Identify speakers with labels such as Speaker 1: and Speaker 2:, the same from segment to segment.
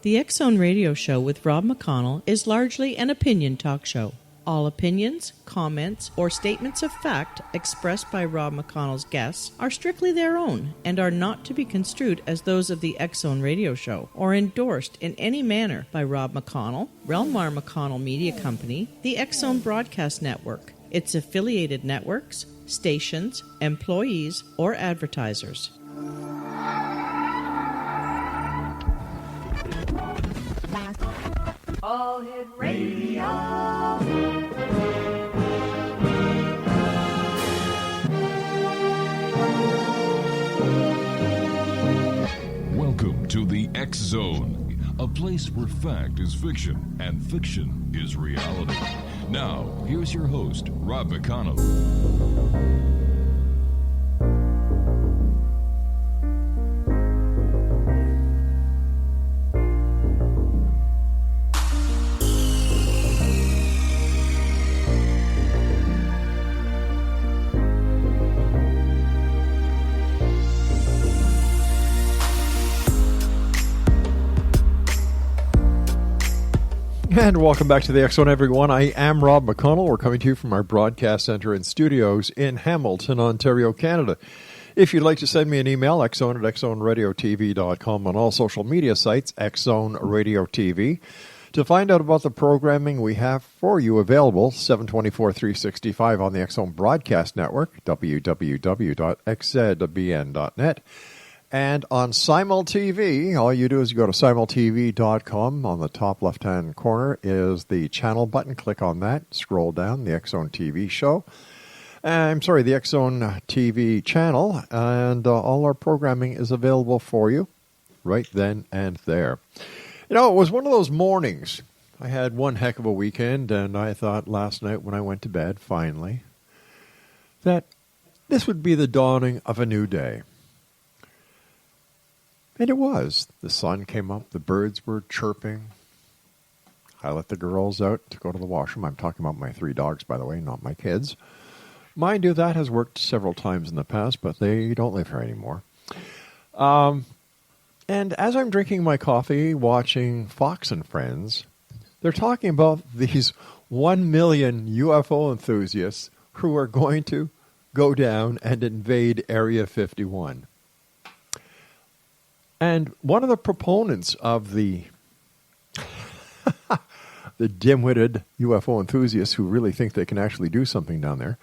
Speaker 1: The X Zone Radio Show with Rob McConnell is largely an opinion talk show. All opinions, comments, or statements of fact expressed by Rob McConnell's guests are strictly their own and are not to be construed as those of the X Zone Radio Show or endorsed in any manner by Rob McConnell, rel-mar McConnell Media Company, the X Zone Broadcast Network, its affiliated networks, stations, employees, or advertisers.
Speaker 2: All Hit Radio.
Speaker 3: Welcome to the X Zone, a place where fact is fiction and fiction is reality. Now, here's your host, Rob McConnell.
Speaker 4: And welcome back to the X Zone, everyone. I am Rob McConnell. We're coming to you from our broadcast center and studios in Hamilton, Ontario, Canada. If you'd like to send me an email, xzone at xzoneradiotv.com, on all social media sites, Xzone Radio TV. To find out about the programming we have for you available, 724-365 on the X Zone Broadcast Network, www.xzbn.net. And on SimulTV, all you do is you go to simultv.com. On the top left-hand corner is the channel button. Click on that. Scroll down, the X Zone TV show. The X Zone TV channel. And all our programming is available for you right then and there. You know, it was one of those mornings. I had one heck of a weekend, and I thought last night when I went to bed, finally, that this would be the dawning of a new day. And it was. The sun came up. The birds were chirping. I let the girls out to go to the washroom. I'm talking about my 3 dogs, by the way, not my kids. Mind you, that has worked several times in the past, but they don't live here anymore. And as I'm drinking my coffee, watching Fox and Friends, they're talking about these 1 million UFO enthusiasts who are going to go down and invade Area 51. And one of the proponents of the dim-witted UFO enthusiasts who really think they can actually do something down there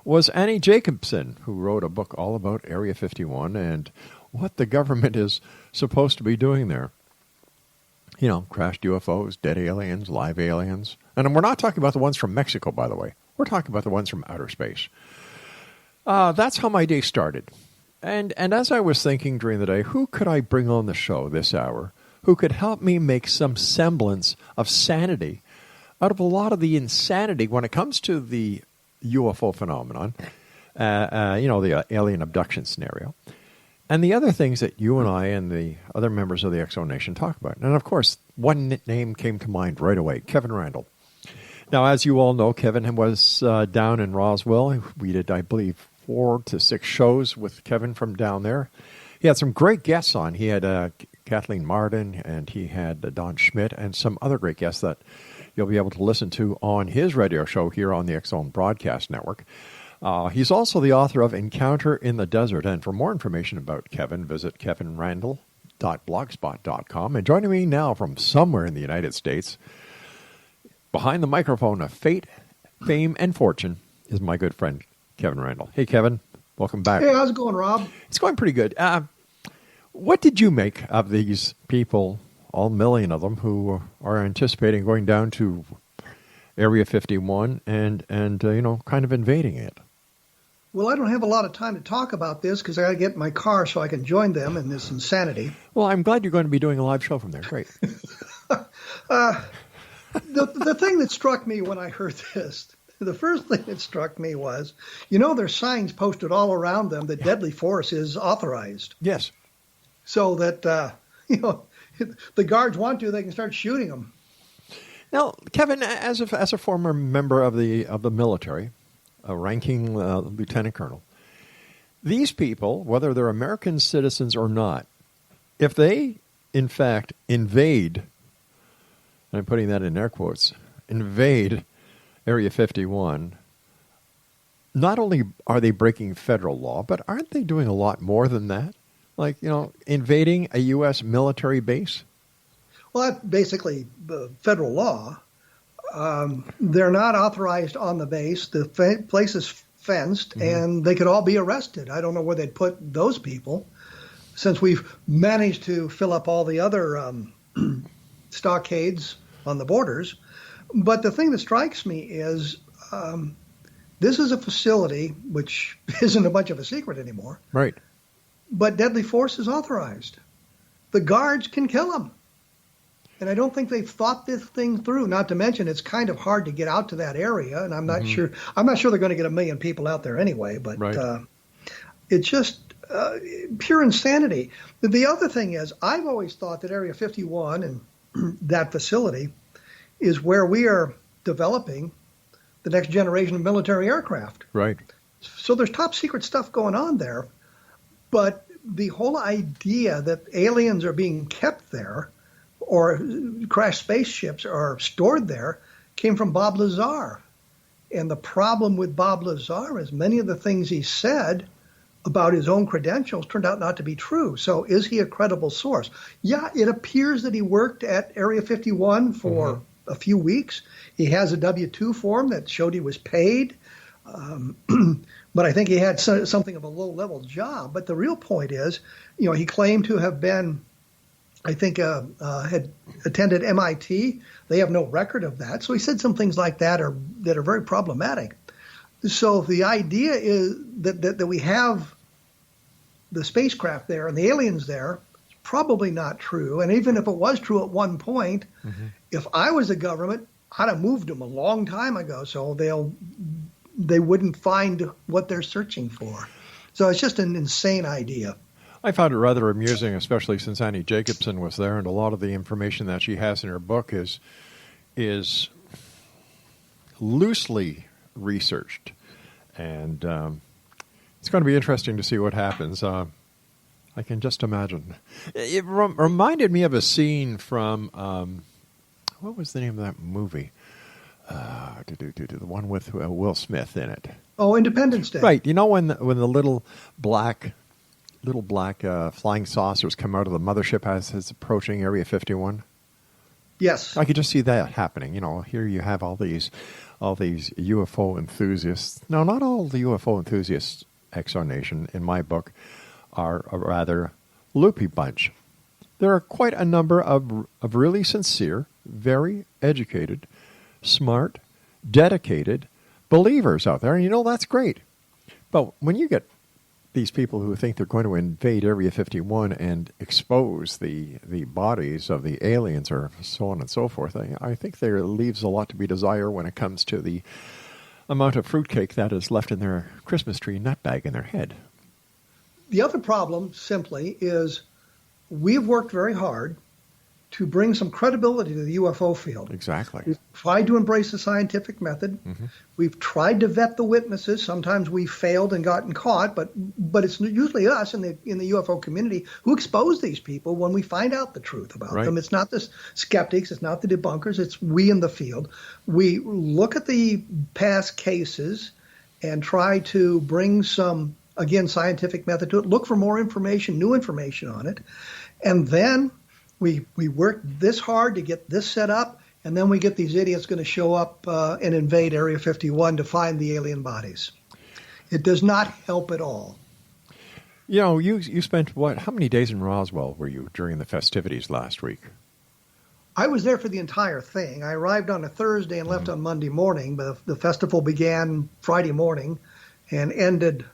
Speaker 4: was Annie Jacobsen, who wrote a book all about Area 51 and what the government is supposed to be doing there. You know, crashed UFOs, dead aliens, live aliens. And we're not talking about the ones from Mexico, by the way. We're talking about the ones from outer space. That's how my day started. And as I was thinking during the day, who could I bring on the show this hour who could help me make some semblance of sanity out of a lot of the insanity when it comes to the UFO phenomenon, the alien abduction scenario, and the other things that you and I and the other members of the X Zone Nation talk about. And, of course, one name came to mind right away, Kevin Randle. Now, as you all know, Kevin was down in Roswell. We did, I believe, 4 to 6 shows with Kevin from down there. He had some great guests on. He had Kathleen Martin, and he had Don Schmidt, and some other great guests that you'll be able to listen to on his radio show here on the X Zone Broadcast Network. He's also the author of Encounter in the Desert, and for more information about Kevin, visit kevinrandle.blogspot.com. And joining me now from somewhere in the United States, behind the microphone of fate, fame, and fortune, is my good friend, Kevin Randle. Hey, Kevin. Welcome back.
Speaker 5: Hey, how's it going, Rob?
Speaker 4: It's going pretty good. What did you make of these people, all million of them, who are anticipating going down to Area 51 and kind of invading it?
Speaker 5: Well, I don't have a lot of time to talk about this because I got to get in my car so I can join them in this insanity.
Speaker 4: Well, I'm glad you're going to be doing a live show from there. Great.
Speaker 5: The thing that struck me when I heard this, the first thing that struck me was, there's signs posted all around them that deadly force is authorized.
Speaker 4: Yes.
Speaker 5: So that, the guards want to, they can start shooting them.
Speaker 4: Now, Kevin, as a former member of the military, a ranking lieutenant colonel, these people, whether they're American citizens or not, if they in fact, invade, I'm putting that in air quotes, invade Area 51, not only are they breaking federal law, but aren't they doing a lot more than that? Like, invading a U.S. military base?
Speaker 5: Well, that's basically federal law. They're not authorized on the base. The place is fenced, and they could all be arrested. I don't know where they'd put those people, since we've managed to fill up all the other stockades on the borders. But the thing that strikes me is this is a facility which isn't a bunch of a secret anymore.
Speaker 4: Right.
Speaker 5: But deadly force is authorized. The guards can kill them. And I don't think they've thought this thing through, not to mention it's kind of hard to get out to that area. And I'm not sure they're going to get 1 million people out there anyway, but it's just pure insanity. The other thing is, I've always thought that Area 51 and that facility is where we are developing the next generation of military aircraft.
Speaker 4: Right.
Speaker 5: So there's top secret stuff going on there. But the whole idea that aliens are being kept there or crashed spaceships are stored there came from Bob Lazar. And the problem with Bob Lazar is many of the things he said about his own credentials turned out not to be true. So is he a credible source? Yeah, it appears that he worked at Area 51 for a few weeks. He has a W-2 form that showed he was paid. But I think he had something of a low-level job. But the real point is, he claimed to have been, I think, had attended MIT. They have no record of that. So he said some things like that are very problematic. So the idea is that we have the spacecraft there and the aliens there. It's probably not true. And even if it was true at one point, if I was the government, I'd have moved them a long time ago. So they wouldn't find what they're searching for. So it's just an insane idea.
Speaker 4: I found it rather amusing, especially since Annie Jacobson was there, and a lot of the information that she has in her book is loosely researched. And it's going to be interesting to see what happens. I can just imagine. It reminded me of a scene from, what was the name of that movie? The one with Will Smith in it.
Speaker 5: Oh, Independence Day.
Speaker 4: Right. When the little black flying saucers come out of the mothership as it's approaching Area 51?
Speaker 5: Yes.
Speaker 4: I could just see that happening. Here you have all these UFO enthusiasts. Now, not all the UFO enthusiasts, Exo Nation, in my book, are a rather loopy bunch. There are quite a number of really sincere, very educated, smart, dedicated believers out there, and that's great. But when you get these people who think they're going to invade Area 51 and expose the bodies of the aliens or so on and so forth, I think there leaves a lot to be desired when it comes to the amount of fruitcake that is left in their Christmas tree nut bag in their head.
Speaker 5: The other problem, simply, is we've worked very hard to bring some credibility to the UFO field.
Speaker 4: Exactly.
Speaker 5: We've tried to embrace the scientific method. We've tried to vet the witnesses. Sometimes we've failed and gotten caught, but it's usually us in the UFO community who expose these people when we find out the truth about them. It's not the skeptics, it's not the debunkers, it's we in the field. We look at the past cases and try to bring some, again, scientific method to it, look for more information, new information on it, and then we work this hard to get this set up, and then we get these idiots going to show up and invade Area 51 to find the alien bodies. It does not help at all.
Speaker 4: You spent, how many days in Roswell were you during the festivities last week?
Speaker 5: I was there for the entire thing. I arrived on a Thursday and left on Monday morning, but the festival began Friday morning and ended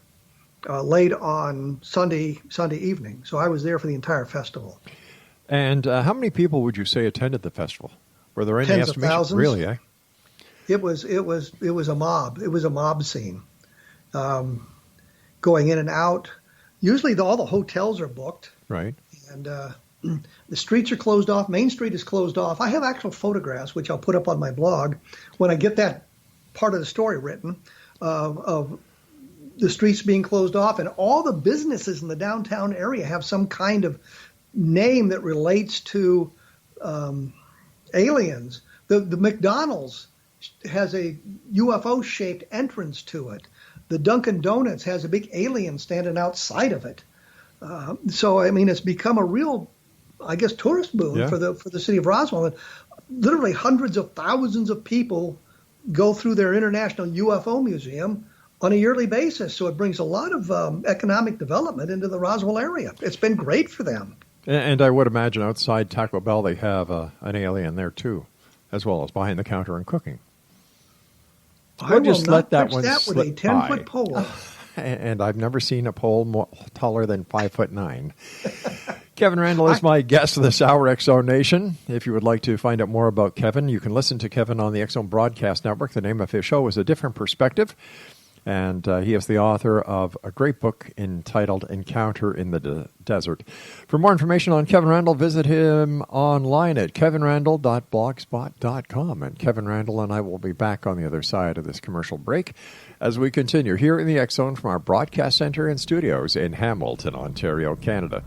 Speaker 5: late on Sunday evening. So I was there for the entire festival.
Speaker 4: And how many people would you say attended the festival? Were there any
Speaker 5: Tens of
Speaker 4: estimations?
Speaker 5: thousands.
Speaker 4: Really, eh?
Speaker 5: It was a mob. It was a mob scene, going in and out. Usually, all the hotels are booked,
Speaker 4: right?
Speaker 5: And the streets are closed off. Main Street is closed off. I have actual photographs, which I'll put up on my blog when I get that part of the story written, of the streets being closed off, and all the businesses in the downtown area have some kind of name that relates to aliens. The McDonald's has a UFO-shaped entrance to it. The Dunkin' Donuts has a big alien standing outside of it. So I mean, it's become a real, I guess, tourist boom for the city of Roswell. And literally hundreds of thousands of people go through their International UFO Museum on a yearly basis. So it brings a lot of economic development into the Roswell area. It's been great for them.
Speaker 4: And I would imagine outside Taco Bell they have an alien there too, as well as behind the counter and cooking.
Speaker 5: We'll
Speaker 4: just let that one
Speaker 5: with
Speaker 4: slip
Speaker 5: a 10-foot pole.
Speaker 4: And I've never seen a pole taller than 5'9". Kevin Randle is my guest this hour, X-Zone Nation. If you would like to find out more about Kevin, you can listen to Kevin on the X-Zone Broadcast Network. The name of his show is A Different Perspective. And he is the author of a great book entitled Encounter in the Desert. For more information on Kevin Randle, visit him online at kevinrandle.blogspot.com. And Kevin Randle and I will be back on the other side of this commercial break as we continue here in the X-Zone from our broadcast center and studios in Hamilton, Ontario, Canada.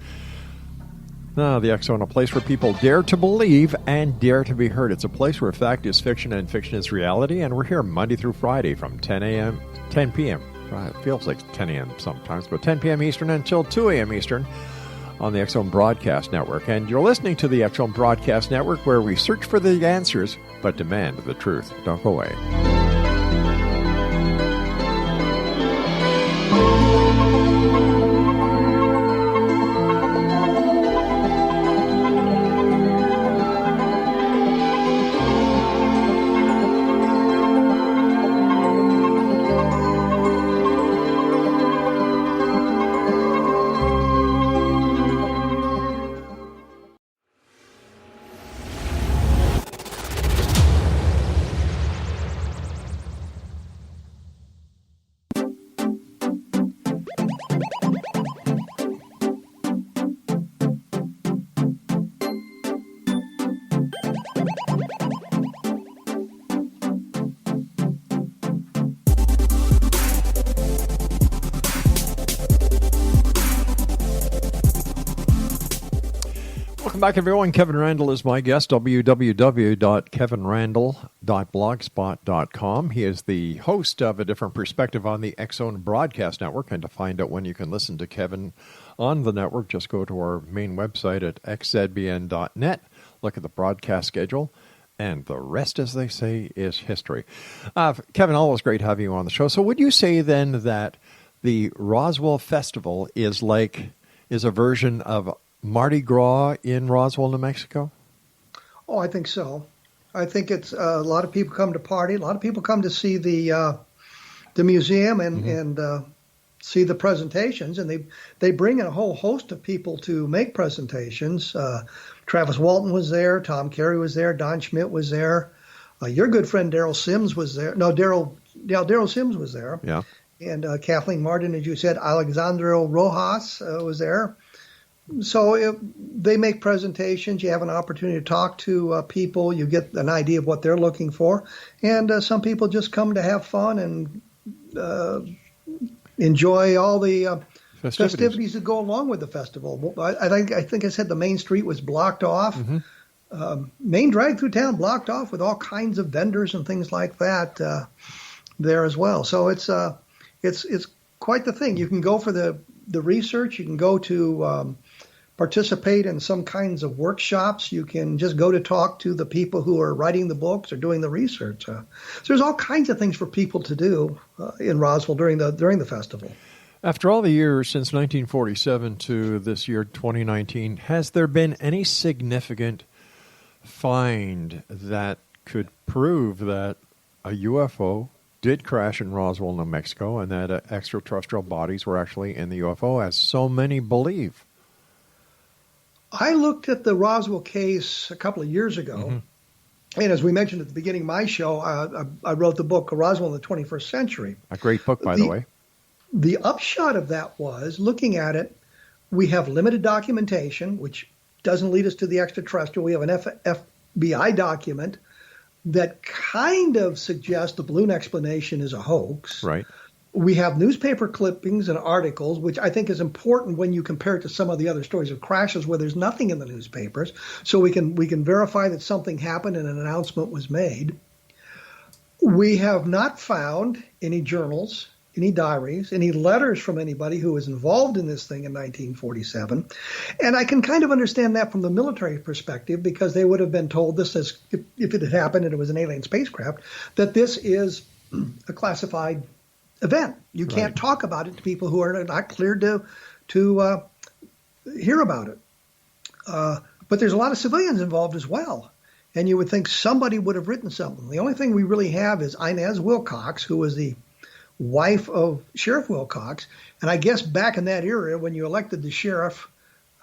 Speaker 4: Now, the X-Zone, a place where people dare to believe and dare to be heard. It's a place where fact is fiction and fiction is reality, and we're here Monday through Friday from 10 p.m. It feels like 10 a.m. sometimes, but 10 p.m. Eastern until 2 a.m. Eastern on the X-Zone Broadcast Network. And you're listening to the X-Zone Broadcast Network, where we search for the answers but demand the truth. Don't go away. Welcome back, everyone. Kevin Randle is my guest, www.kevinrandle.blogspot.com. He is the host of A Different Perspective on the X-Zone Broadcast Network. And to find out when you can listen to Kevin on the network, just go to our main website at xzbn.net, look at the broadcast schedule, and the rest, as they say, is history. Kevin, always great having you on the show. So would you say then that the Roswell Festival is a version of Mardi Gras in Roswell, New Mexico?
Speaker 5: Oh, I think so. I think it's a lot of people come to party. A lot of people come to see the museum and see the presentations, and they bring in a whole host of people to make presentations. Travis Walton was there, Tom Carey was there, Don Schmidt was there. Your good friend Daryl Sims was there. No, Daryl Sims was there.
Speaker 4: Yeah.
Speaker 5: And Kathleen Martin, as you said, Alexandro Rojas was there. So they make presentations. You have an opportunity to talk to people. You get an idea of what they're looking for. And some people just come to have fun and enjoy all the festivities that go along with the festival. I think I said the main street was blocked off. Mm-hmm. Main drag through town blocked off with all kinds of vendors and things like that there as well. So it's quite the thing. You can go for the research. You can go to participate in some kinds of workshops. You can just go to talk to the people who are writing the books or doing the research. So there's all kinds of things for people to do in Roswell during the festival.
Speaker 4: After all the years since 1947 to this year 2019, has there been any significant find that could prove that a UFO did crash in Roswell, New Mexico, and that extraterrestrial bodies were actually in the UFO, as so many believe?
Speaker 5: I looked at the Roswell case a couple of years ago, mm-hmm. and as we mentioned at the beginning of my show, I wrote the book Roswell in the 21st Century.
Speaker 4: A great book, by the way.
Speaker 5: The upshot of that was, looking at it, we have limited documentation, which doesn't lead us to the extraterrestrial. We have an FBI document that kind of suggests the balloon explanation is a hoax.
Speaker 4: Right.
Speaker 5: We have newspaper clippings and articles, which I think is important when you compare it to some of the other stories of crashes where there's nothing in the newspapers. So we can verify that something happened and an announcement was made. We have not found any journals, any diaries, any letters from anybody who was involved in this thing in 1947. And I can kind of understand that from the military perspective, because they would have been told this as if it had happened and it was an alien spacecraft, that this is a classified event. You can't talk about it to people who are not cleared to hear about it. But there's a lot of civilians involved as well. And you would think somebody would have written something. The only thing we really have is Inez Wilcox, who was the wife of Sheriff Wilcox. And I guess back in that era, when you elected the sheriff,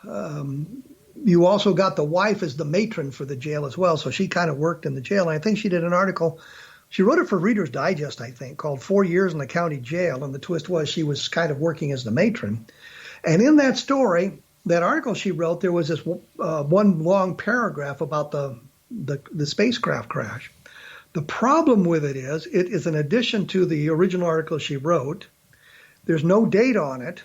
Speaker 5: you also got the wife as the matron for the jail as well. So she kind of worked in the jail. And I think she did an article. She wrote it for Reader's Digest, I think, called 4 Years in the County Jail. And the twist was she was kind of working as the matron. And in that story, that article she wrote, there was this one long paragraph about the spacecraft crash. The problem with it is an addition to the original article she wrote. There's no date on it.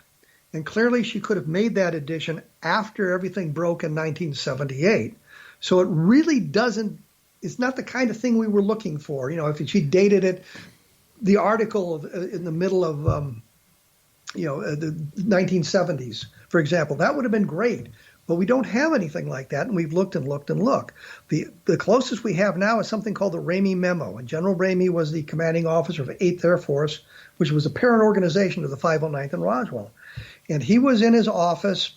Speaker 5: And clearly she could have made that addition after everything broke in 1978. So it really doesn't. It's not the kind of thing we were looking for. You know, if she dated it, the article in the middle of, the 1970s, for example, that would have been great. But we don't have anything like that, and we've looked and looked and looked. The closest we have now is something called the Ramey Memo. And General Ramey was the commanding officer of 8th Air Force, which was a parent organization of the 509th in Roswell. And he was in his office,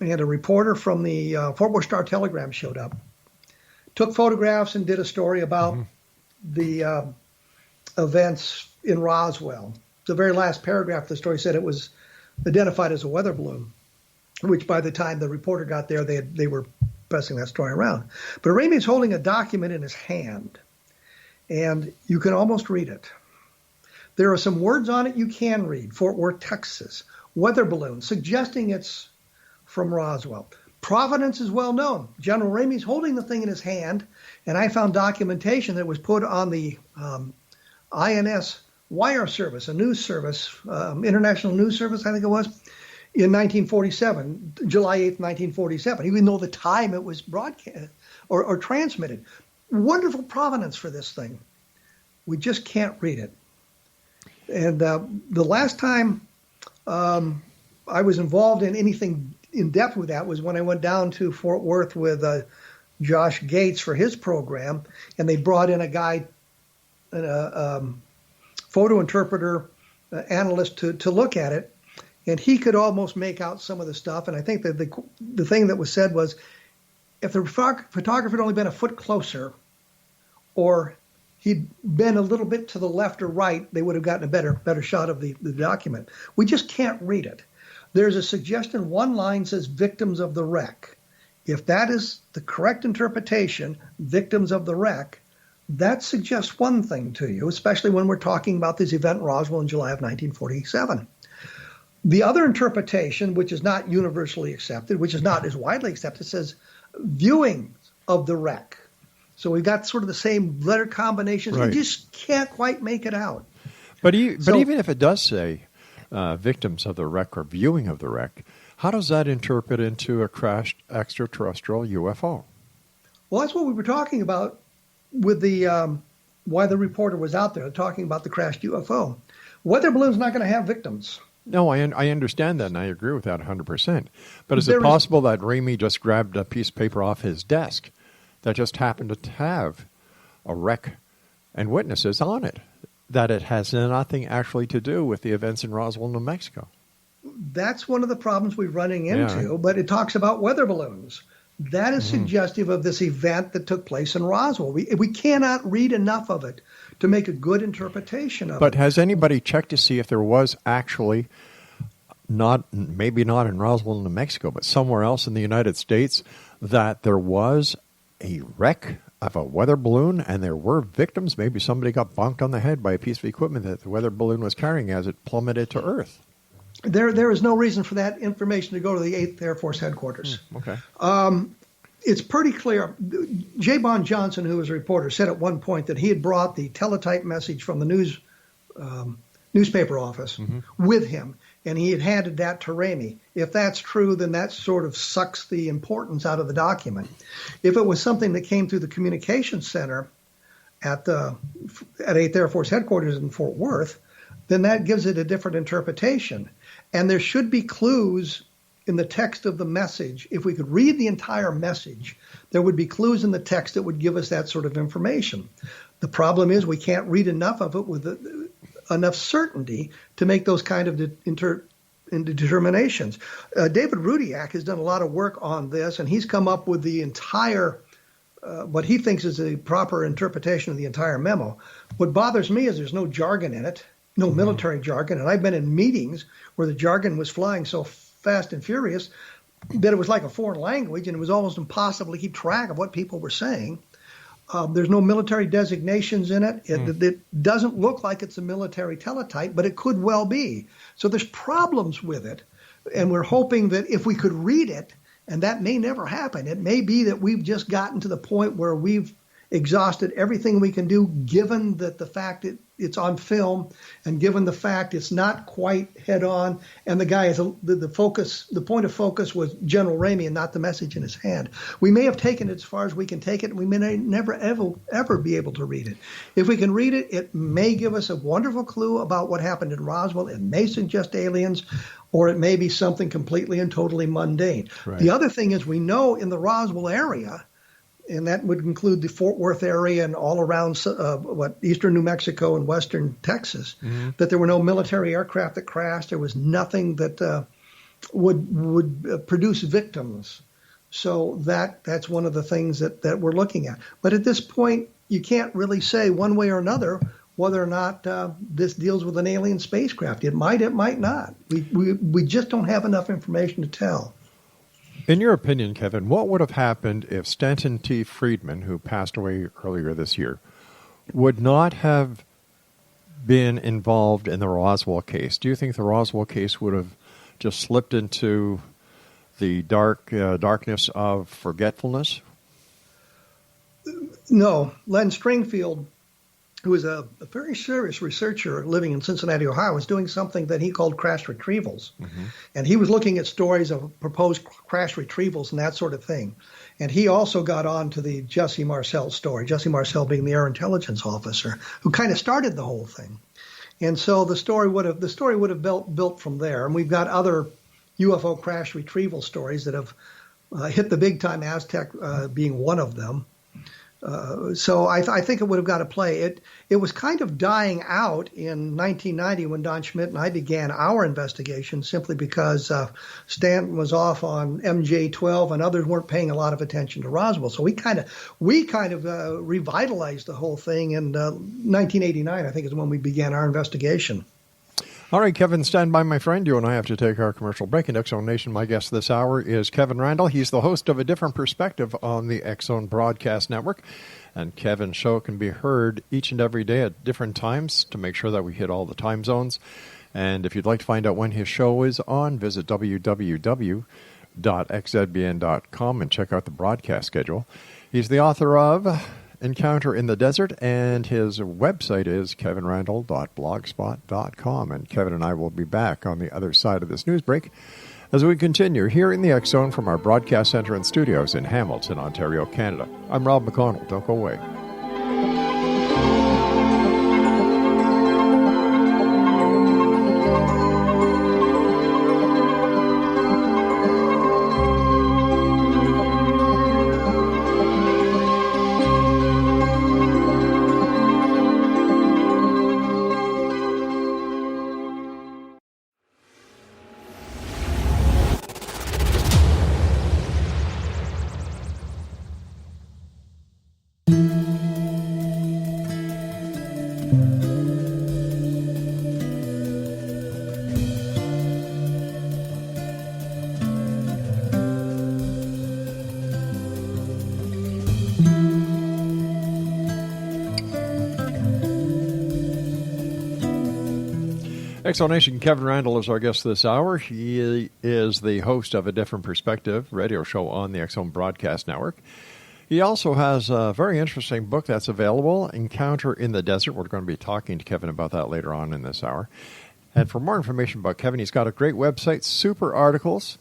Speaker 5: and a reporter from the Fort Worth Star-Telegram showed up, took photographs and did a story about the events in Roswell. The very last paragraph of the story said it was identified as a weather balloon, which by the time the reporter got there, they were passing that story around. But Ramey's holding a document in his hand, and you can almost read it. There are some words on it you can read. Fort Worth, Texas. Weather balloon, suggesting it's from Roswell. Providence is well known. General Ramey's holding the thing in his hand, and I found documentation that was put on the INS wire service, a news service, international news service, I think it was, in 1947, July 8th, 1947, even though the time it was broadcast or transmitted. Wonderful provenance for this thing. We just can't read it. And the last time I was involved in anything in depth with that was when I went down to Fort Worth with Josh Gates for his program, and they brought in a guy, a photo interpreter analyst to look at it, and he could almost make out some of the stuff. And I think that the thing that was said was, if the photographer had only been a foot closer, or he'd been a little bit to the left or right, they would have gotten a better shot of the document. We just can't read it. There's a suggestion, one line says victims of the wreck. If that is the correct interpretation, victims of the wreck, that suggests one thing to you, especially when we're talking about this event in Roswell in July of 1947. The other interpretation, which is not universally accepted, which is not as widely accepted, says viewing of the wreck. So we've got sort of the same letter combinations. Right. You just can't quite make it out.
Speaker 4: But even if it does say victims of the wreck or viewing of the wreck, how does that interpret into a crashed extraterrestrial UFO?
Speaker 5: Well, that's what we were talking about with the why the reporter was out there talking about the crashed UFO. Weather balloon's not going to have victims.
Speaker 4: No, I understand that, and I agree with that 100%. But is it possible that Ramey just grabbed a piece of paper off his desk that just happened to have a wreck and witnesses on it, that it has nothing actually to do with the events in Roswell, New Mexico?
Speaker 5: That's one of the problems we're running into, but it talks about weather balloons. That is suggestive of this event that took place in Roswell. We cannot read enough of it to make a good interpretation of it.
Speaker 4: But has anybody checked to see if there was actually, maybe not in Roswell, New Mexico, but somewhere else in the United States, that there was a wreck of a weather balloon and there were victims? Maybe somebody got bonked on the head by a piece of equipment that the weather balloon was carrying as it plummeted to Earth.
Speaker 5: There is no reason for that information to go to the 8th Air Force headquarters.
Speaker 4: Okay.
Speaker 5: It's pretty clear. J. Bond Johnson, who was a reporter, said at one point that he had brought the teletype message from the news newspaper office with him, and he had handed that to Ramey. If that's true, then that sort of sucks the importance out of the document. If it was something that came through the communications center at 8th Air Force headquarters in Fort Worth, then that gives it a different interpretation. And there should be clues in the text of the message. If we could read the entire message, there would be clues in the text that would give us that sort of information. The problem is we can't read enough of it with enough certainty to make those kind of determinations. David Rudiak has done a lot of work on this, and he's come up with the entire, what he thinks is a proper interpretation of the entire memo. What bothers me is there's no jargon in it, no military jargon, and I've been in meetings where the jargon was flying so fast and furious that it was like a foreign language, and it was almost impossible to keep track of what people were saying. There's no military designations in it. It doesn't look like it's a military teletype, but it could well be. So there's problems with it, and we're hoping that if we could read it, and that may never happen, it may be that we've just gotten to the point where we've exhausted everything we can do, given that the fact that it's on film, and given the fact it's not quite head on, and the guy is the point of focus was General Ramey and not the message in his hand. We may have taken it as far as we can take it, and we may never ever be able to read it. If we can read it, it may give us a wonderful clue about what happened in Roswell. It may suggest aliens, or it may be something completely and totally mundane. Right. The other thing is we know in the Roswell area, and that would include the Fort Worth area and all around eastern New Mexico and western Texas, that there were no military aircraft that crashed. There was nothing that would produce victims. So that's one of the things that we're looking at. But at this point, you can't really say one way or another whether or not this deals with an alien spacecraft. It might not. We just don't have enough information to tell.
Speaker 4: In your opinion, Kevin, what would have happened if Stanton T. Friedman, who passed away earlier this year, would not have been involved in the Roswell case? Do you think the Roswell case would have just slipped into the darkness of forgetfulness?
Speaker 5: No. Len Stringfield, who is a very serious researcher living in Cincinnati, Ohio, was doing something that he called crash retrievals. And he was looking at stories of proposed crash retrievals and that sort of thing. And he also got on to the Jesse Marcel story, Jesse Marcel being the air intelligence officer who kind of started the whole thing. And so the story would have built from there. And we've got other UFO crash retrieval stories that have hit the big time, Aztec being one of them. So I think it would have got to play. It was kind of dying out in 1990 when Don Schmidt and I began our investigation, simply because Stanton was off on MJ-12 and others weren't paying a lot of attention to Roswell. So we kind of revitalized the whole thing in 1989. I think is when we began our investigation.
Speaker 4: All right, Kevin, stand by, my friend. You and I have to take our commercial break. In X Zone Nation, my guest this hour is Kevin Randle. He's the host of A Different Perspective on the X Zone Broadcast Network. And Kevin's show can be heard each and every day at different times to make sure that we hit all the time zones. And if you'd like to find out when his show is on, visit www.xzbn.com and check out the broadcast schedule. He's the author of Encounter in the Desert, and his website is kevinrandle.blogspot.com. And Kevin and I will be back on the other side of this news break as we continue here in the X Zone from our broadcast center and studios in Hamilton, Ontario, Canada. I'm Rob McConnell. Don't go away. X Zone Nation, Kevin Randle is our guest this hour. He is the host of A Different Perspective radio show on the X Zone Broadcast Network. He also has a very interesting book that's available, Encounter in the Desert. We're going to be talking to Kevin about that later on in this hour. And for more information about Kevin, he's got a great website, super articles,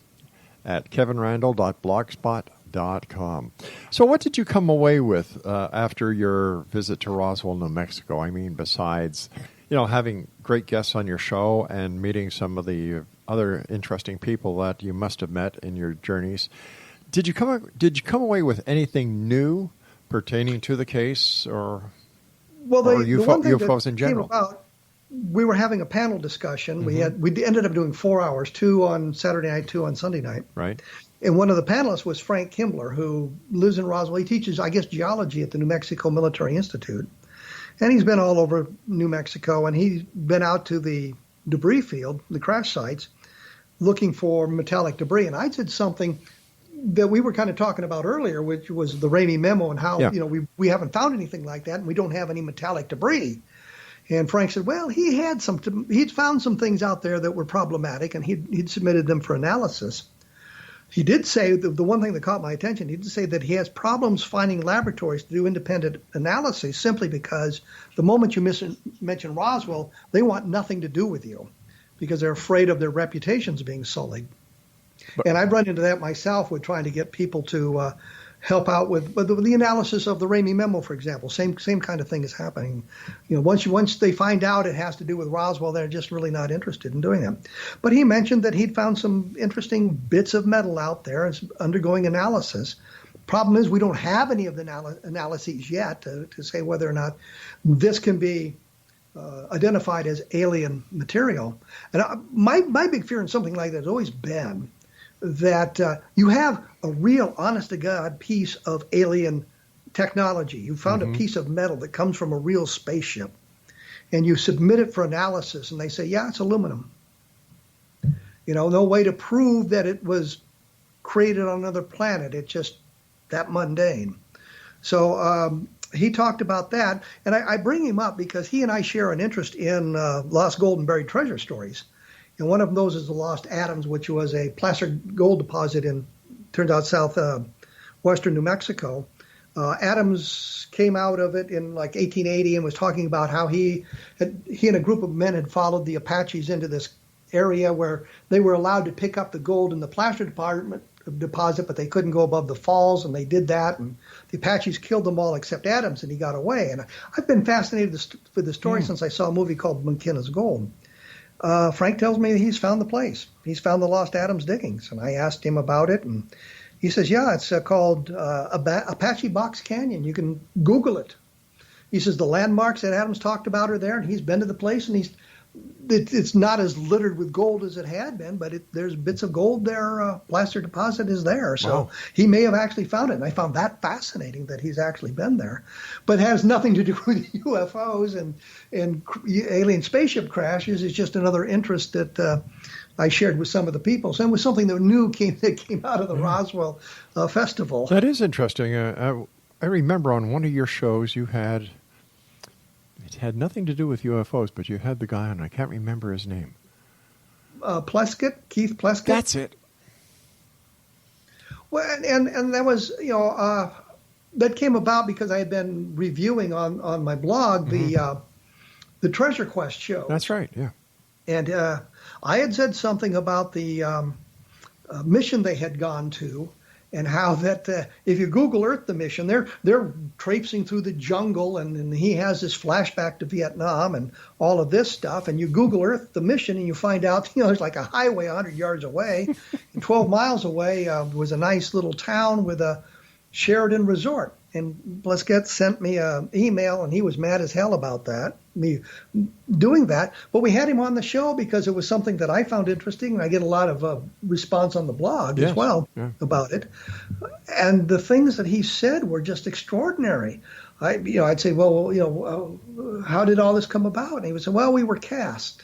Speaker 4: at kevinrandle.blogspot.com. So what did you come away with after your visit to Roswell, New Mexico? I mean, besides, having great guests on your show and meeting some of the other interesting people that you must have met in your journeys, did you come away with anything new pertaining to the case or UFOs in general?
Speaker 5: We were having a panel discussion. Mm-hmm. We ended up doing 4 hours, 2 on Saturday night, 2 on Sunday night.
Speaker 4: Right.
Speaker 5: And one of the panelists was Frank Kimbler, who lives in Roswell. He teaches, I guess, geology at the New Mexico Military Institute. And he's been all over New Mexico, and he's been out to the debris field, the crash sites, looking for metallic debris. And I said something that we were kind of talking about earlier, which was the Ramey memo and how, we haven't found anything like that, and we don't have any metallic debris. And Frank said, well, he'd found some things out there that were problematic, and he'd submitted them for analysis. He did say, the one thing that caught my attention, he did say that he has problems finding laboratories to do independent analysis simply because the moment you mention Roswell, they want nothing to do with you because they're afraid of their reputations being sullied. And I've run into that myself with trying to get people to help out with the analysis of the Ramey memo, for example. Same kind of thing is happening. Once they find out it has to do with Roswell, they're just really not interested in doing that. But he mentioned that he'd found some interesting bits of metal out there and undergoing analysis. Problem is, we don't have any of the analyses yet to say whether or not this can be identified as alien material. And my big fear in something like that has always been that you have a real, honest-to-God piece of alien technology. You found a piece of metal that comes from a real spaceship, and you submit it for analysis, and they say, yeah, it's aluminum. No way to prove that it was created on another planet. It's just that mundane. So he talked about that, and I bring him up because he and I share an interest in lost gold and buried treasure stories. And one of those is the Lost Adams, which was a placer gold deposit turns out, southwestern New Mexico. Adams came out of it in like 1880 and was talking about how he and a group of men had followed the Apaches into this area where they were allowed to pick up the gold in the placer deposit, but they couldn't go above the falls, and they did that. And the Apaches killed them all except Adams, and he got away. And I've been fascinated with the story since I saw a movie called McKenna's Gold. Frank tells me he's found the place. He's found the Lost Adams diggings. And I asked him about it, and he says, yeah, it's called Apache Box Canyon. You can Google it. He says the landmarks that Adams talked about are there, and he's been to the place, and it's not as littered with gold as it had been, but there's bits of gold there. Placer deposit is there. So he may have actually found it. And I found that fascinating that he's actually been there. But it has nothing to do with UFOs and alien spaceship crashes. It's just another interest that I shared with some of the people. So it was something that new came out of the Roswell Festival.
Speaker 4: That is interesting. I remember on one of your shows you had... It had nothing to do with UFOs, but you had the guy on. I can't remember his name.
Speaker 5: Keith Pleskett.
Speaker 4: That's it.
Speaker 5: Well, and that was, that came about because I had been reviewing on my blog the Treasure Quest show.
Speaker 4: That's right, yeah. And
Speaker 5: I had said something about the mission they had gone to, and how that if you Google Earth the mission, they're traipsing through the jungle, and he has this flashback to Vietnam and all of this stuff. And you Google Earth the mission, and you find out there's like a highway 100 yards away, and 12 miles away was a nice little town with a Sheridan Resort. And Pleskett sent me an email, and he was mad as hell about that, me doing that. But we had him on the show because it was something that I found interesting, and I get a lot of response on the blog as well about it. And the things that he said were just extraordinary. I'd say, well, how did all this come about? And he would say, well, we were cast.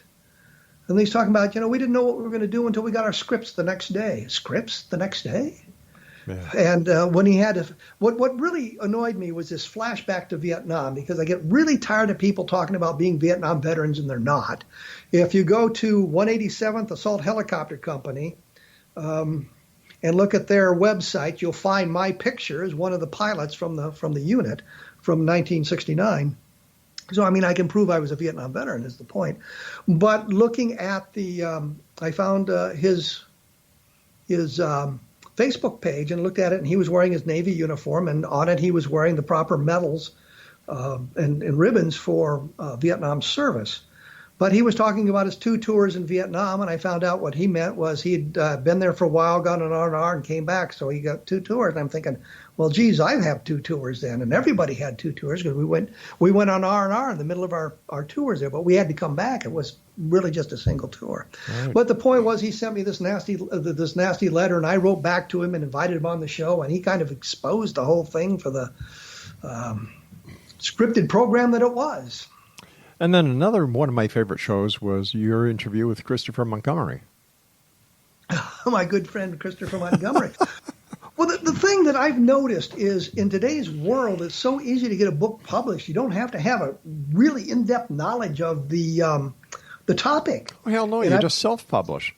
Speaker 5: And he's talking about, we didn't know what we were going to do until we got our scripts the next day. Scripts the next day? Yeah. And when he had what really annoyed me was this flashback to Vietnam, because I get really tired of people talking about being Vietnam veterans and they're not. If you go to 187th Assault Helicopter Company, and and look at their website, you'll find my picture as one of the pilots from the unit from 1969. So, I mean, I can prove I was a Vietnam veteran is the point. But looking at I found his Facebook page and looked at it, and he was wearing his Navy uniform, and on it he was wearing the proper medals and ribbons for Vietnam service. But he was talking about his 2 tours in Vietnam, and I found out what he meant was he'd been there for a while, gone on R&R, and came back, so he got 2 tours. And I'm thinking, well, geez, I have 2 tours then, and everybody had 2 tours because we went on R&R in the middle of our tours there, but we had to come back. It was really just a single tour. Right. But the point was he sent me this nasty letter, and I wrote back to him and invited him on the show, and he kind of exposed the whole thing for the scripted program that it was.
Speaker 4: And then another one of my favorite shows was your interview with Christopher Montgomery.
Speaker 5: My good friend Christopher Montgomery. Well, the thing that I've noticed is in today's world, it's so easy to get a book published. You don't have to have a really in-depth knowledge of the topic.
Speaker 4: Well, hell no, you just self-publish.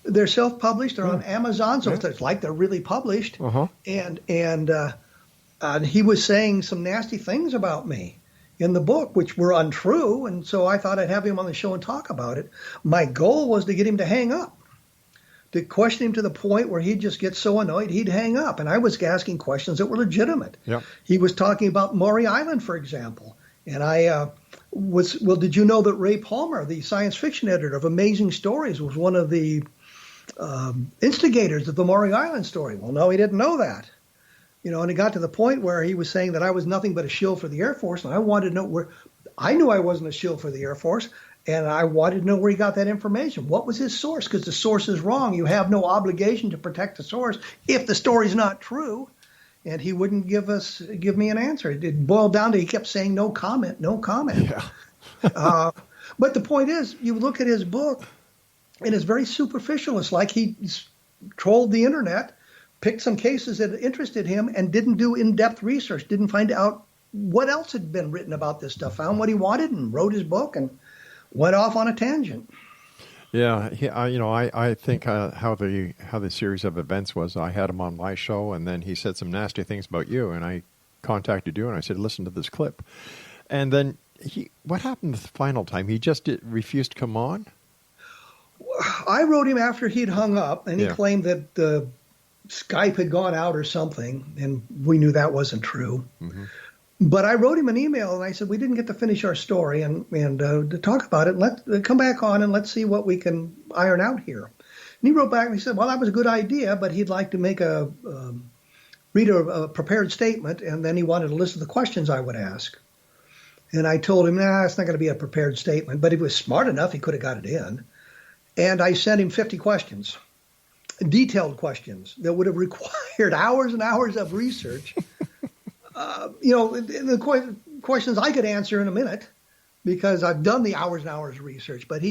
Speaker 5: They're self-published. They're on Amazon, so it's like they're really published.
Speaker 4: Uh-huh.
Speaker 5: And he was saying some nasty things about me in the book, which were untrue, and so I thought I'd have him on the show and talk about it. My goal was to get him to hang up, to question him to the point where he'd just get so annoyed he'd hang up, and I was asking questions that were legitimate.
Speaker 4: Yep.
Speaker 5: He was talking about Maury Island, for example, and did you know that Ray Palmer, the science fiction editor of Amazing Stories, was one of the instigators of the Maury Island story? Well, no, he didn't know that. And it got to the point where he was saying that I was nothing but a shill for the Air Force, and I wanted to know where. I knew I wasn't a shill for the Air Force, and I wanted to know where he got that information. What was his source? Because the source is wrong. You have no obligation to protect the source if the story's not true. And he wouldn't give me an answer. It boiled down to he kept saying no comment, no comment.
Speaker 4: Yeah.
Speaker 5: But the point is, you look at his book, and it's very superficial. It's like he trolled the internet, picked some cases that interested him, and didn't do in-depth research, didn't find out what else had been written about this stuff, found what he wanted and wrote his book and went off on a tangent.
Speaker 4: Yeah, I think how the series of events was, I had him on my show, and then he said some nasty things about you, and I contacted you, and I said, listen to this clip. And then what happened the final time? He just refused to come on?
Speaker 5: I wrote him after he'd hung up, and he claimed that Skype had gone out or something, and we knew that wasn't true. Mm-hmm. But I wrote him an email, and I said, we didn't get to finish our story and to talk about it. Let's come back on and let's see what we can iron out here. And he wrote back and he said, well, that was a good idea, but he'd like to make read a prepared statement, and then he wanted to list the questions I would ask. And I told him, it's not going to be a prepared statement, but if he was smart enough, he could have got it in. And I sent him 50 questions. Detailed questions that would have required hours and hours of research. The questions I could answer in a minute because I've done the hours and hours of research. But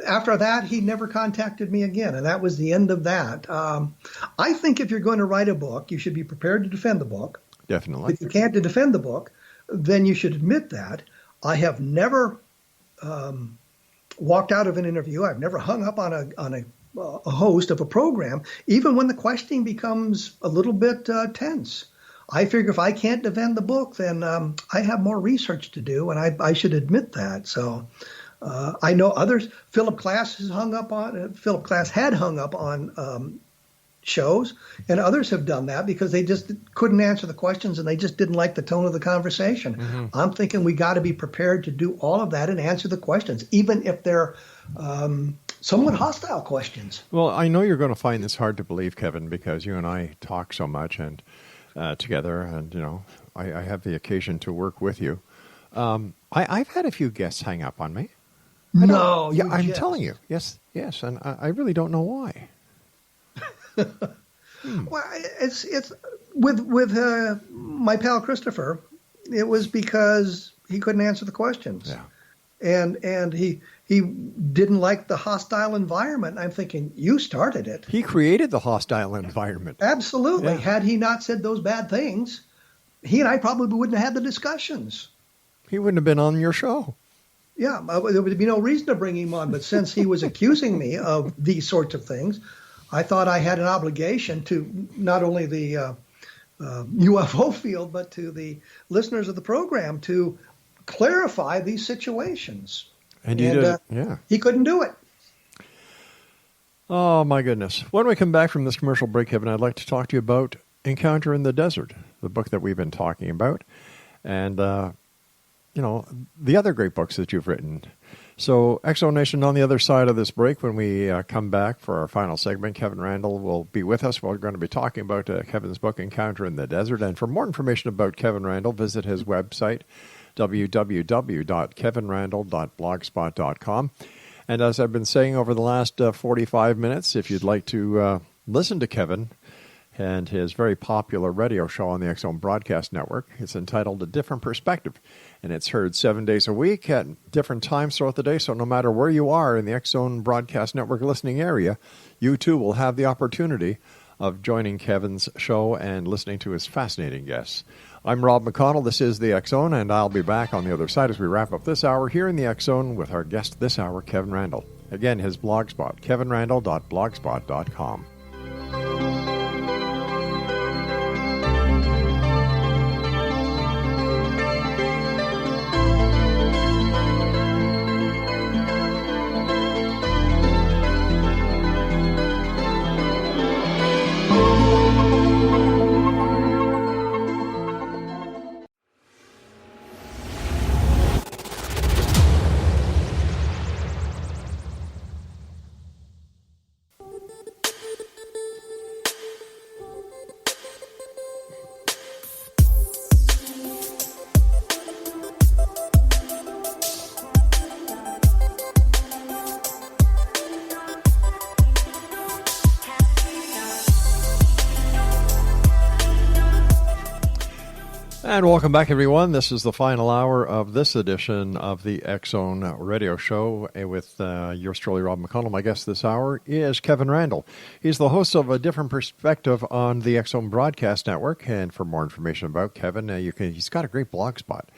Speaker 5: after that, he never contacted me again, and that was the end of that. I think if you're going to write a book, you should be prepared to defend the book.
Speaker 4: Definitely.
Speaker 5: If you can't defend the book, then you should admit that. I have never walked out of an interview. I've never hung up on a host of a program, even when the questioning becomes a little bit tense. I figure if I can't defend the book, then I have more research to do, and I should admit that. So I know others. Philip Glass had hung up on shows, and others have done that because they just couldn't answer the questions and they just didn't like the tone of the conversation. Mm-hmm. I'm thinking we got to be prepared to do all of that and answer the questions, even if they're somewhat hostile questions.
Speaker 4: Well, I know you're going to find this hard to believe, Kevin, because you and I talk so much and together, and I have the occasion to work with you. I've had a few guests hang up on me. I'm telling you, yes, and I really don't know why.
Speaker 5: Well, it's with my pal Christopher. It was because he couldn't answer the questions. Yeah. And he didn't like the hostile environment. I'm thinking, you started it.
Speaker 4: He created the hostile environment.
Speaker 5: Absolutely. Yeah. Had he not said those bad things, he and I probably wouldn't have had the discussions.
Speaker 4: He wouldn't have been on your show.
Speaker 5: Yeah, there would be no reason to bring him on. But since he was accusing me of these sorts of things, I thought I had an obligation to not only the UFO field, but to the listeners of the program to clarify these situations.
Speaker 4: And you did, yeah.
Speaker 5: He couldn't do it.
Speaker 4: Oh, my goodness. When we come back from this commercial break, Kevin, I'd like to talk to you about Encounter in the Desert, the book that we've been talking about, and, the other great books that you've written. So, X-Zone Nation, on the other side of this break, when we come back for our final segment, Kevin Randle will be with us. We're going to be talking about Kevin's book, Encounter in the Desert. And for more information about Kevin Randle, visit his website, www.kevinrandle.blogspot.com. And as I've been saying over the last 45 minutes, if you'd like to listen to Kevin and his very popular radio show on the X-Zone Broadcast Network, it's entitled A Different Perspective. And it's heard 7 days a week at different times throughout the day. So no matter where you are in the X-Zone Broadcast Network listening area, you too will have the opportunity of joining Kevin's show and listening to his fascinating guests. I'm Rob McConnell. This is the X-Zone, and I'll be back on the other side as we wrap up this hour here in the X-Zone with our guest this hour, Kevin Randle. Again, his blogspot, kevinrandle.blogspot.com. And welcome back, everyone. This is the final hour of this edition of the X-Zone Radio Show with yours truly, Rob McConnell. My guest this hour is Kevin Randle. He's the host of A Different Perspective on the X-Zone Broadcast Network. And for more information about Kevin, he's got a great blog spot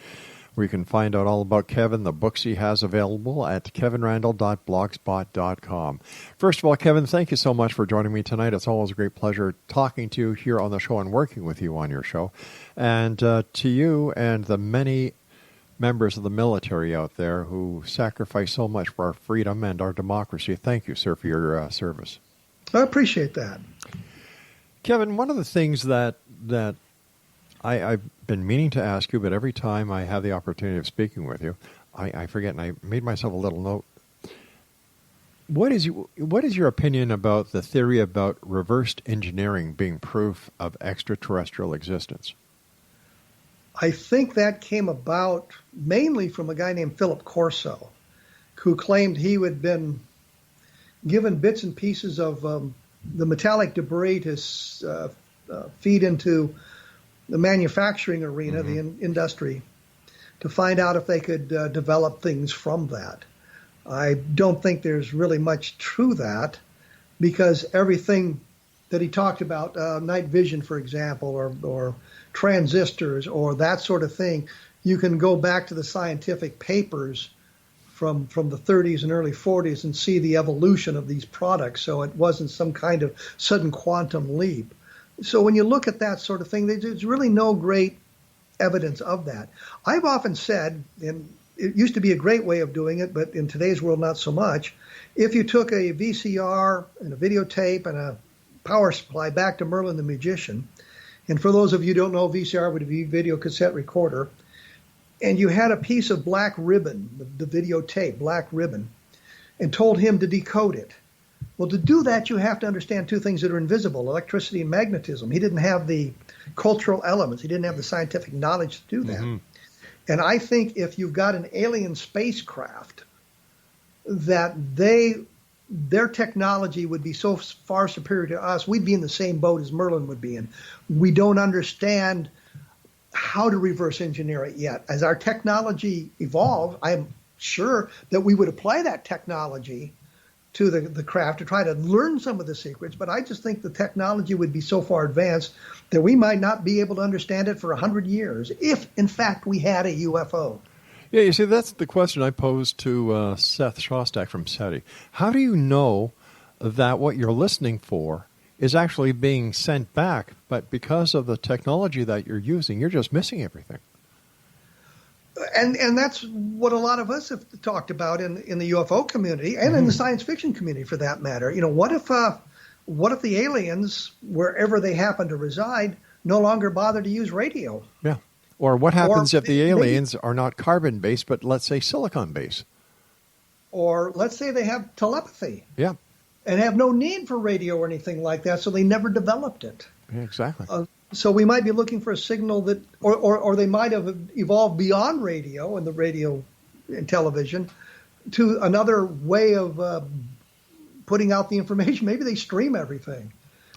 Speaker 4: where you can find out all about Kevin, the books he has available at kevinrandle.blogspot.com. First of all, Kevin, thank you so much for joining me tonight. It's always a great pleasure talking to you here on the show and working with you on your show. And to you and the many members of the military out there who sacrifice so much for our freedom and our democracy, thank you, sir, for your service.
Speaker 5: I appreciate that.
Speaker 4: Kevin, one of the things that I've been meaning to ask you, but every time I have the opportunity of speaking with you, I forget, and I made myself a little note. What is your opinion about the theory about reversed engineering being proof of extraterrestrial existence?
Speaker 5: I think that came about mainly from a guy named Philip Corso, who claimed he had been given bits and pieces of the metallic debris to feed into the manufacturing arena, the industry, to find out if they could develop things from that. I don't think there's really much to that, because everything that he talked about, night vision, for example, or transistors or that sort of thing, you can go back to the scientific papers from the 30s and early 40s and see the evolution of these products. So it wasn't some kind of sudden quantum leap. So when you look at that sort of thing, there's really no great evidence of that. I've often said, and it used to be a great way of doing it, but in today's world, not so much. If you took a VCR and a videotape and a power supply back to Merlin the Magician, and for those of you who don't know, VCR would be video cassette recorder, and you had a piece of black ribbon, the videotape, black ribbon, and told him to decode it. Well, to do that, you have to understand two things that are invisible, electricity and magnetism. He didn't have the cultural elements. He didn't have the scientific knowledge to do that. Mm-hmm. And I think if you've got an alien spacecraft, that their technology would be so far superior to us, we'd be in the same boat as Merlin would be in. We don't understand how to reverse engineer it yet. As our technology evolves, I'm sure that we would apply that technology to the craft to try to learn some of the secrets, but I just think the technology would be so far advanced that we might not be able to understand it for 100 years, if, in fact, we had a UFO.
Speaker 4: Yeah, you see, that's the question I posed to Seth Shostak from SETI. How do you know that what you're listening for is actually being sent back, but because of the technology that you're using, you're just missing everything.
Speaker 5: And that's what a lot of us have talked about in the UFO community and in the science fiction community, for that matter. What if the aliens, wherever they happen to reside, no longer bother to use radio?
Speaker 4: Yeah. Or what happens if the aliens are not carbon-based, but let's say silicon-based?
Speaker 5: Or let's say they have telepathy.
Speaker 4: Yeah.
Speaker 5: And have no need for radio or anything like that, so they never developed it.
Speaker 4: Yeah, exactly.
Speaker 5: So we might be looking for a signal that, or they might have evolved beyond radio and the radio and television to another way of putting out the information. Maybe they stream everything,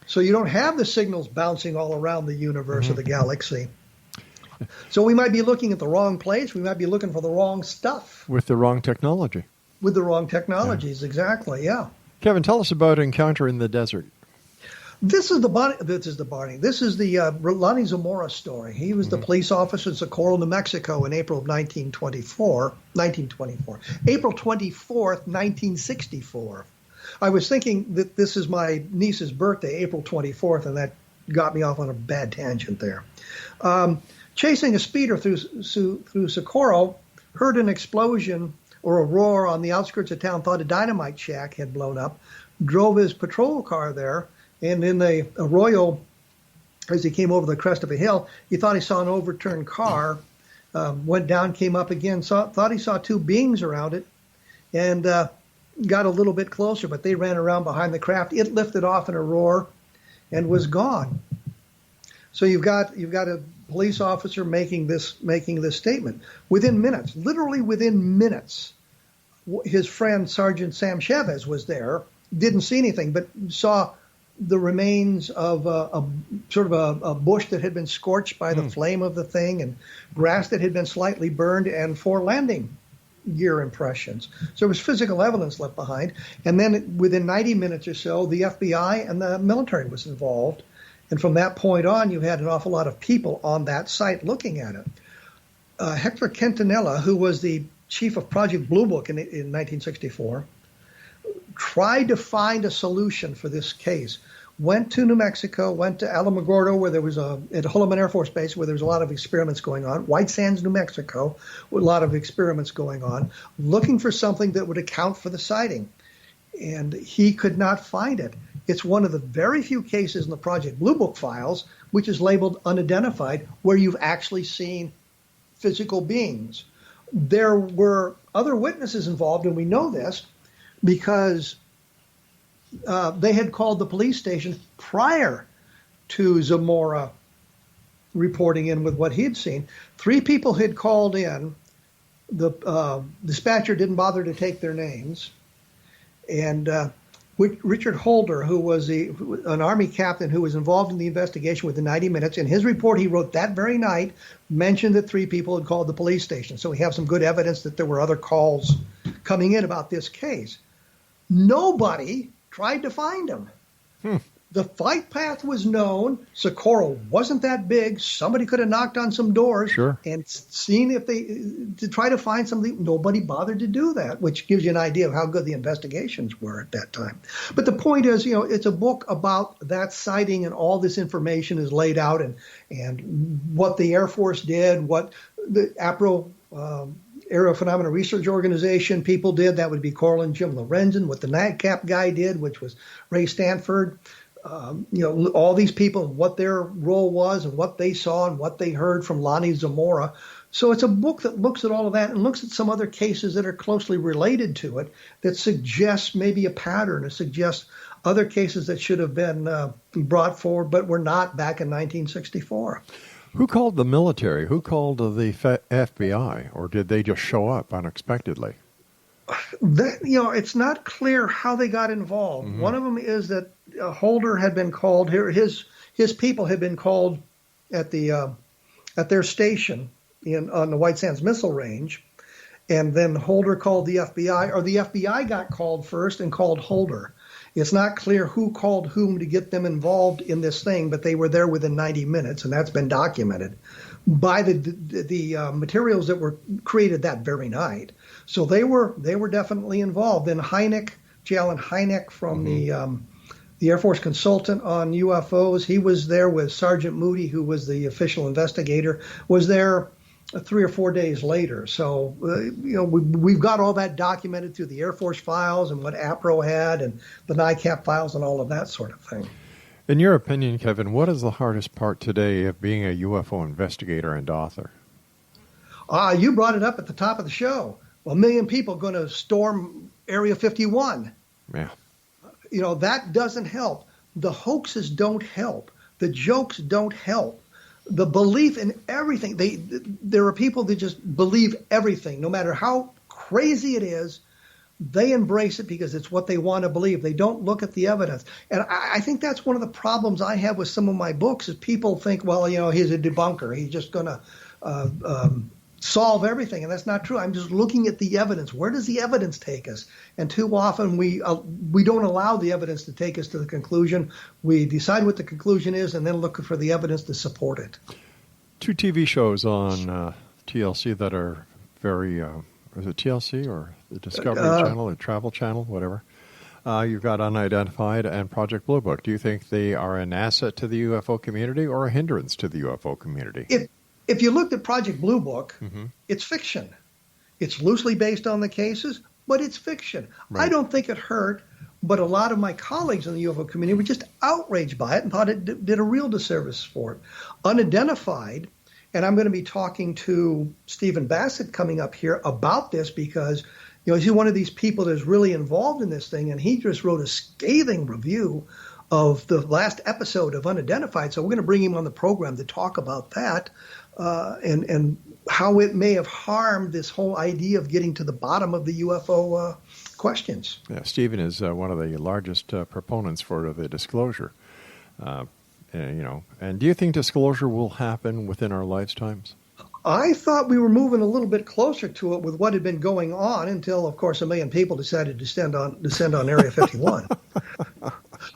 Speaker 5: so you don't have the signals bouncing all around the universe or the galaxy. So we might be looking at the wrong place. We might be looking for the wrong stuff.
Speaker 4: With the wrong technology.
Speaker 5: With the wrong technologies, exactly, yeah.
Speaker 4: Kevin, tell us about Encounter in the Desert.
Speaker 5: This is the Lonnie Zamora story. He was the police officer in Socorro, New Mexico in April of 1924. April 24th, 1964. I was thinking that this is my niece's birthday, April 24th, and that got me off on a bad tangent there. Chasing a speeder through Socorro, heard an explosion or a roar on the outskirts of town, thought a dynamite shack had blown up, drove his patrol car there, and in the arroyo, as he came over the crest of a hill, he thought he saw an overturned car, went down, came up again, thought he saw two beings around it, and got a little bit closer, but they ran around behind the craft. It lifted off in a roar and was gone. So you've got a police officer making this statement. Within minutes, literally within minutes, his friend Sergeant Sam Chavez was there, didn't see anything, but saw the remains of a bush that had been scorched by the flame of the thing, and grass that had been slightly burned, and 4 landing gear impressions. So there was physical evidence left behind. And then within 90 minutes or so, the FBI and the military was involved. And from that point on, you had an awful lot of people on that site looking at it. Hector Quintanilla, who was the chief of Project Blue Book in 1964, tried to find a solution for this case. Went to New Mexico, went to Alamogordo, where there was at Holloman Air Force Base, where there was a lot of experiments going on. White Sands, New Mexico, with a lot of experiments going on, looking for something that would account for the sighting. And he could not find it. It's one of the very few cases in the Project Blue Book files, which is labeled unidentified, where you've actually seen physical beings. There were other witnesses involved, and we know this because they had called the police station prior to Zamora reporting in with what he'd seen. 3 people had called in. The dispatcher didn't bother to take their names. And Richard Holder, who was an Army captain who was involved in the investigation within 90 minutes, in his report he wrote that very night, mentioned that 3 people had called the police station. So we have some good evidence that there were other calls coming in about this case. Nobody tried to find him. The flight path was known. Socorro wasn't that big. Somebody could have knocked on some doors and seen if to try to find something. Nobody bothered to do that, which gives you an idea of how good the investigations were at that time. But the point is, it's a book about that sighting, and all this information is laid out, and what the Air Force did, what the APRO, Aerial Phenomena Research Organization people did. That would be Coral and Jim Lorenzen. What the NICAP guy did, which was Ray Stanford. All these people, what their role was and what they saw and what they heard from Lonnie Zamora. So it's a book that looks at all of that and looks at some other cases that are closely related to it that suggests maybe a pattern, or suggests other cases that should have been brought forward but were not back in 1964.
Speaker 4: Who called the military? Who called the FBI? Or did they just show up unexpectedly?
Speaker 5: It's not clear how they got involved. Mm-hmm. One of them is that Holder had been called here. His people had been called at their station on the White Sands Missile Range, and then Holder called the FBI, or the FBI got called first and called Holder. It's not clear who called whom to get them involved in this thing, but they were there within 90 minutes, and that's been documented by the materials that were created that very night. So they were definitely involved. Then Hynek J. Allen Hynek from the Air Force consultant on UFOs. He was there with Sergeant Moody, who was the official investigator, was there 3 or 4 days later. So, we've got all that documented through the Air Force files and what APRO had and the NICAP files and all of that sort of thing.
Speaker 4: In your opinion, Kevin, what is the hardest part today of being a UFO investigator and author?
Speaker 5: You brought it up at the top of the show. 1 million people going to storm Area 51.
Speaker 4: Yeah.
Speaker 5: That doesn't help. The hoaxes don't help. The jokes don't help. The belief in everything. There are people that just believe everything, no matter how crazy it is. They embrace it because it's what they want to believe. They don't look at the evidence. And I think that's one of the problems I have with some of my books is people think, well, he's a debunker. He's just going to solve everything. And that's not true. I'm just looking at the evidence. Where does the evidence take us? And too often we don't allow the evidence to take us to the conclusion. We decide what the conclusion is and then look for the evidence to support it.
Speaker 4: 2 TV shows on TLC that are very... is it TLC or the Discovery Channel or Travel Channel, whatever? You've got Unidentified and Project Blue Book. Do you think they are an asset to the UFO community or a hindrance to the UFO community?
Speaker 5: If you looked at Project Blue Book, it's fiction. It's loosely based on the cases, but it's fiction. Right. I don't think it hurt, but a lot of my colleagues in the UFO community were just outraged by it and thought it did a real disservice for it. Unidentified. And I'm going to be talking to Stephen Bassett coming up here about this because, he's one of these people that's really involved in this thing, and he just wrote a scathing review of the last episode of Unidentified. So we're going to bring him on the program to talk about that and how it may have harmed this whole idea of getting to the bottom of the UFO questions.
Speaker 4: Yeah, Stephen is one of the largest proponents for the disclosure. And do you think disclosure will happen within our lifetimes?
Speaker 5: I thought we were moving a little bit closer to it with what had been going on until, of course, 1 million people decided to descend on Area 51.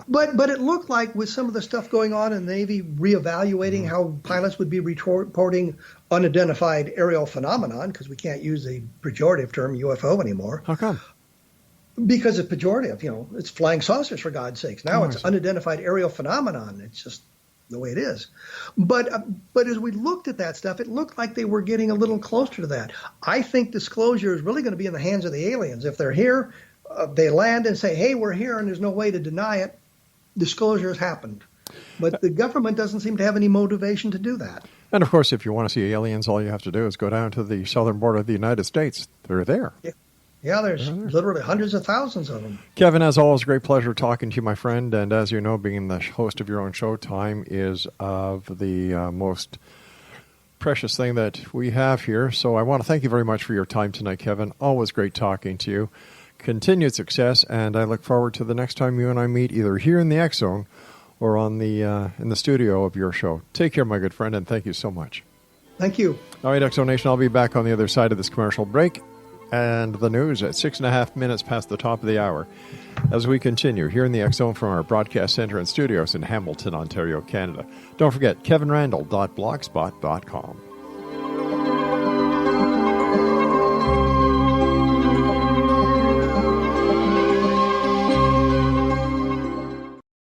Speaker 5: But it looked like with some of the stuff going on in the Navy, reevaluating how pilots would be reporting unidentified aerial phenomenon, because we can't use the pejorative term UFO anymore.
Speaker 4: How come?
Speaker 5: Because it's pejorative, it's flying saucers for God's sakes. Now it's unidentified aerial phenomenon. It's just the way it is. But as we looked at that stuff, it looked like they were getting a little closer to that. I think disclosure is really going to be in the hands of the aliens. If they're here, they land and say, hey, we're here, and there's no way to deny it. Disclosure has happened. But the government doesn't seem to have any motivation to do that.
Speaker 4: And, of course, if you want to see aliens, all you have to do is go down to the southern border of the United States. They're there.
Speaker 5: Yeah, there's literally hundreds of thousands of them.
Speaker 4: Kevin, as always, great pleasure talking to you, my friend. And as you know, being the host of your own show, time is of the most precious thing that we have here. So I want to thank you very much for your time tonight, Kevin. Always great talking to you. Continued success, and I look forward to the next time you and I meet, either here in the X Zone or on the in the studio of your show. Take care, my good friend, and thank you so much.
Speaker 5: Thank you.
Speaker 4: All right, X Zone Nation, I'll be back on the other side of this commercial break. And the news at 6.5 minutes past the top of the hour as we continue here in the X Zone from our broadcast center and studios in Hamilton, Ontario, Canada. Don't forget, kevinrandle.blogspot.com.